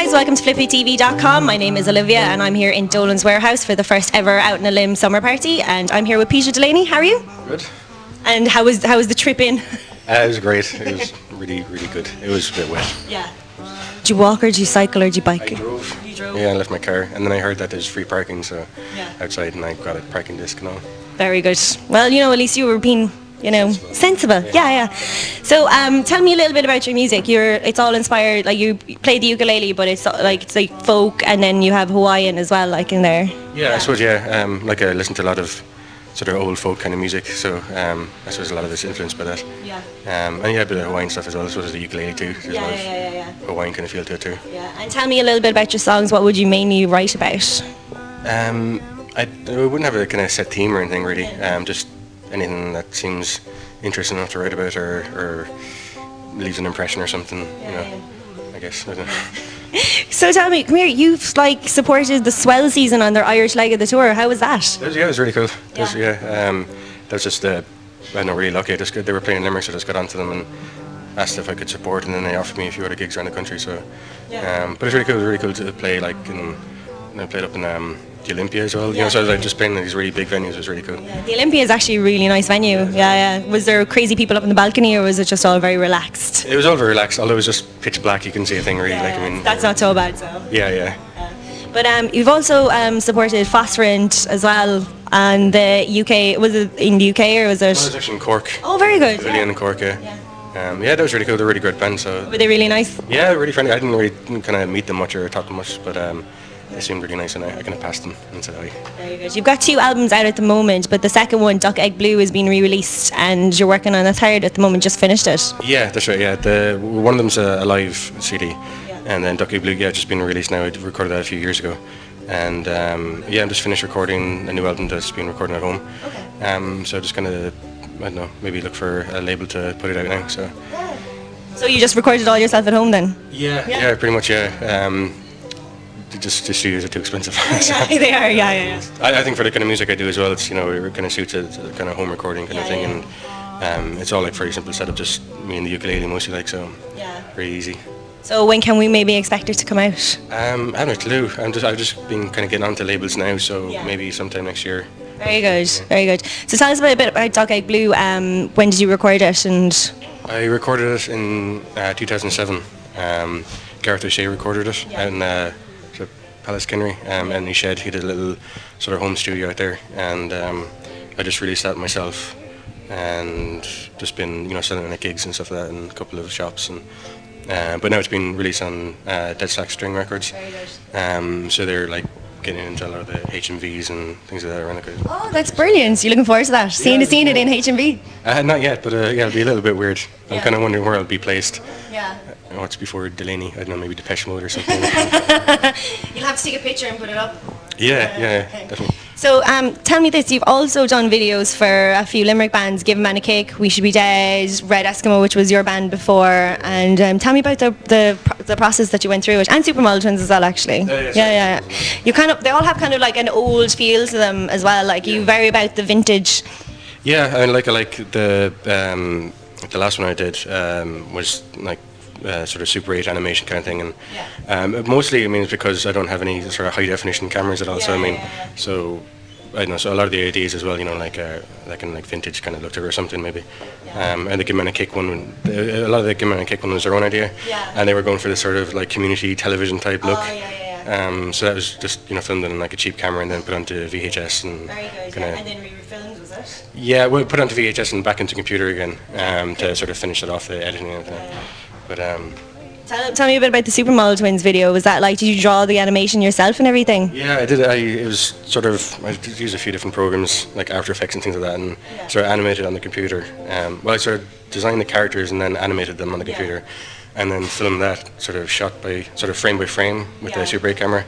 guys, welcome to flippytv.com. My name is Olivia and I'm here in Dolans warehouse for the first ever Out in a Limb summer party, and I'm here with Delaney. How are you? Good. And how was the trip in? It was great. It was really good. It was a bit wet. Yeah. Did you walk or did you cycle or did you bike? I drove. You drove? Yeah, I left my car, and then I heard that there's free parking, so yeah. Outside, and I got a parking disc and all. Very good. Well, at least you were being, sensible. Yeah. So, tell me a little bit about your music. It's all inspired. Like you play the ukulele, but it's like folk, and then you have Hawaiian as well, like in there. Yeah, I suppose. Yeah, like I listen to a lot of sort of old folk kind of music, so I suppose a lot of it's influenced by that. Yeah. And yeah, a bit of Hawaiian stuff as well. I suppose the ukulele too. There's a lot of Hawaiian kind of feel to it too. Yeah. And tell me a little bit about your songs. What would you mainly write about? I wouldn't have a kind of set theme or anything really. Just anything that seems interesting enough to write about, or leaves an impression or something. I guess. I don't know. So tell me, come here. You've supported the Swell season on their Irish leg of the tour. How was that? It was really cool. That was just really lucky. They were playing in Limerick, so I just got onto them and asked if I could support, and then they offered me a few other gigs around the country. So, but it's really cool. It was really cool to play I played up in the Olympia as well. So I was just playing in these really big venues. It was really cool. Yeah, the Olympia is actually a really nice venue. Yeah. Was there crazy people up in the balcony, or was it just all very relaxed? It was all very relaxed. Although it was just pitch black, you couldn't see a thing really. That's not so bad. So. Yeah. But you've also supported Phosphorant as well, and the UK. Was it in the UK or was it? No, it was actually in Cork. Oh, very good. In Cork, yeah. That was really cool. They're a really good band. So. Were they really nice? Yeah, really friendly. I didn't really kind of meet them much or talk to them much, but they seemed really nice, and I kind of passed them and said hi. Very good. You've got 2 albums out at the moment, but the second one, Duck Egg Blue, has been re-released, and you're working on a third at the moment. Just finished it. Yeah, that's right. Yeah, one of them's a live CD, and then Duck Egg Blue, just been released now. I recorded that a few years ago, and I'm just finished recording a new album that's been recording at home. Okay. So just kind of, I don't know, maybe look for a label to put it out now. So. So you just recorded all yourself at home then? Yeah, pretty much. Yeah. Just studios are too expensive. They are, yeah. I think for the kind of music I do as well, it's it kind of suits a kind of home recording kind of thing, and it's all very simple setup, just me and the ukulele mostly, so very easy. So when can we maybe expect it to come out? I haven't a clue. I've just been kind of getting onto labels now, so maybe sometime next year. Very good. So tell us a bit about Dog Egg Blue. When did you record it? And I recorded it in 2007. Gareth O'Shea recorded it in Palace Kinnery, and he did a little sort of home studio out there, and I just released that myself, and just been selling it at gigs and stuff like that in a couple of shops, and but now it's been released on Dead Slack String Records. So they're getting into a lot of the HMVs and things like that around the country. Oh, that's brilliant! You looking forward to that? Seeing it in HMV? Not yet, but it'll be a little bit weird. I'm kind of wondering where I'll be placed. Yeah. What's before Delaney? I don't know, maybe Depeche Mode or something. You'll have to take a picture and put it up. Yeah, definitely. So tell me this, you've also done videos for a few Limerick bands, Give a Man a Kick, We Should Be Dead, Red Eskimo, which was your band before, and tell me about the process that you went through it, and Supermodel Twins as well, actually. Yeah. They all have kind of an old feel to them as well, you vary about the vintage. Yeah, I like the last one I did was sort of Super 8 animation kind of thing, and mostly it's because I don't have any sort of high definition cameras at all. So I don't know. So a lot of the ideas as well, vintage kind of look to it or something maybe. And the Give Man a Kick one, a lot of the Give Man a Kick one was their own idea, and they were going for this sort of community television type look. So that was just filmed in a cheap camera and then put onto VHS and and then re-filmed, was it? Yeah, well, put onto VHS and back into computer again to sort of finish it off, the editing and everything. But tell me a bit about the Supermodel Twins video. Was that did you draw the animation yourself and everything? Yeah, I did. It was sort of, I used a few different programs like After Effects and things like that, and sort of animated on the computer. I sort of designed the characters and then animated them on the computer, and then filmed that sort of shot by sort of frame by frame with the Super 8 camera,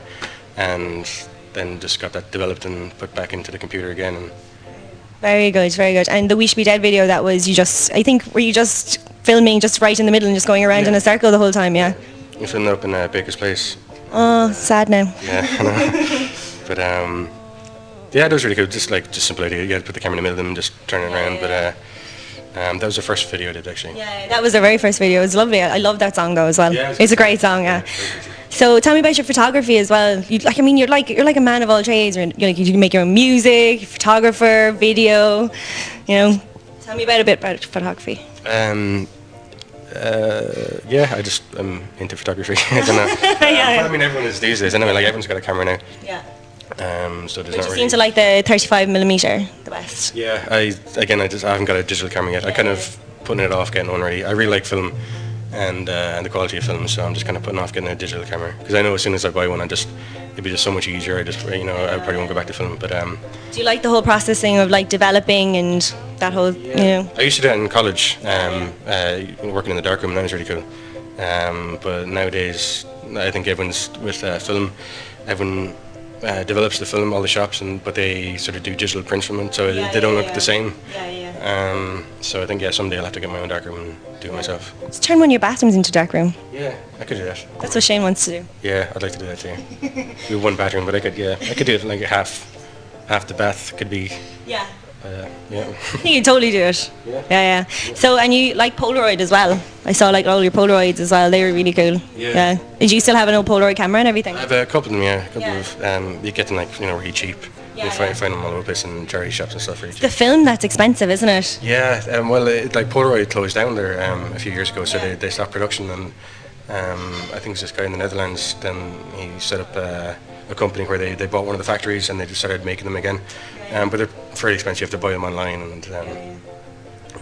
and then just got that developed and put back into the computer again. And very good. And the We Should Be Dead video, that was were you just filming just right in the middle and just going around in a circle the whole time? Yeah. You filmed up in Baker's Place. Oh, sad now. Yeah, I know. But that was really cool. Just simple idea. You had to put the camera in the middle of them and just turn it around. But That was the first video I did actually. Yeah, that was our very first video. It was lovely. I love that song though as well. Yeah, it's a great song. Yeah. So tell me about your photography as well. You're like a man of all trades. You make your own music, photographer, video. You know, tell me a bit about photography. Yeah, I'm into photography. I don't know. Yeah. I mean, everyone is these days anyway. Like everyone's got a camera now. Yeah. So there's But not you really. seem to like the 35mm the best. Yeah, I haven't got a digital camera yet. I kind of putting it off getting one ready. I really like film and the quality of film, so I'm just kind of putting off getting a digital camera because I know as soon as I buy one, it'd be just so much easier. I probably won't go back to film. But Do you like the whole processing of like developing and that whole, you know? I used to do that in college, working in the darkroom, and that was really cool. But nowadays, I think everyone's with film. Everyone develops the film, all the shops, but they sort of do digital prints from it, so they don't look the same. So I think someday I'll have to get my own darkroom and do it myself. Let's turn one of your bathrooms into darkroom. Yeah, I could do that. That's what Shane wants to do. Yeah, I'd like to do that too. We have one bathroom, but I could do it like half the bath could be. Yeah. Yeah. I think you'd totally do it. Yeah. So, and you like Polaroid as well. I saw like all your Polaroids as well. They were really cool. Yeah. Did you still have an old Polaroid camera and everything? I have a couple of them, yeah. A couple of you get them really cheap. You find them all over the place in charity shops and stuff really cheap. The film that's expensive, isn't it? Yeah. Like Polaroid closed down there a few years ago, so they stopped production, and I think it's this guy in the Netherlands. Then he set up a company where they bought one of the factories and they just started making them again. But they're fairly expensive. You have to buy them online, and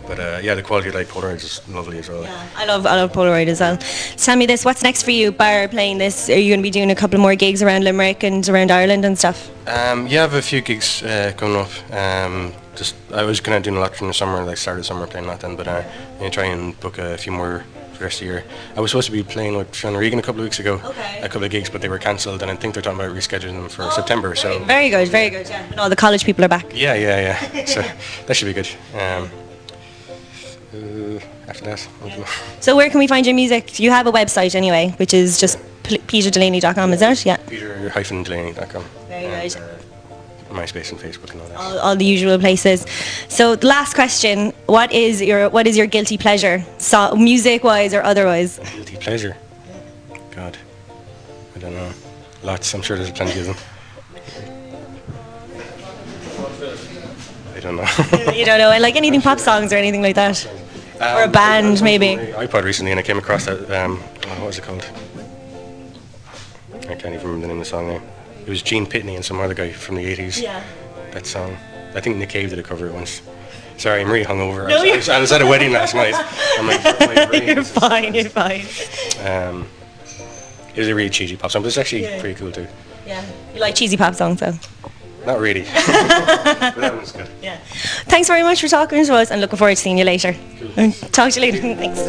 but the quality of like Polaroids is lovely as well. Yeah, I love Polaroid as well. Tell me this: what's next for you? Bar playing this, are you going to be doing a couple more gigs around Limerick and around Ireland and stuff? I have a few gigs coming up. I was kind of doing a lot during the summer, like started summer playing a lot then, but I'm going to try and book a few more for the rest of the year. I was supposed to be playing with Sean Regan a couple of weeks ago, a couple of gigs, but they were cancelled, and I think they're talking about rescheduling them for September. So very good. Yeah. And all the college people are back. Yeah. So that should be good. After that. So where can we find your music? You have a website anyway, which is just peterdelaney.com, is that? Yeah. Peter-Delaney.com. Very good. MySpace and Facebook and all that. All the usual places. So the last question: what is your guilty pleasure, music wise or otherwise? Guilty pleasure? God, I don't know. Lots. I'm sure there's plenty of them. I don't know. You don't know, like anything pop songs or anything like that, or a band maybe. I iPod recently and I came across that. What was it called? I can't even remember the name of the song now. It was Gene Pitney and some other guy from the 80s. Yeah. That song. I think Nick Cave did a cover it once. Sorry, I'm really hungover. No, I was at a wedding last night. You're fine. It was a really cheesy pop song, but it's actually pretty cool too. Yeah. You like cheesy pop songs though? Not really. But that one's good. Yeah. Thanks very much for talking to us and looking forward to seeing you later. Cool. Talk to you later. Thanks.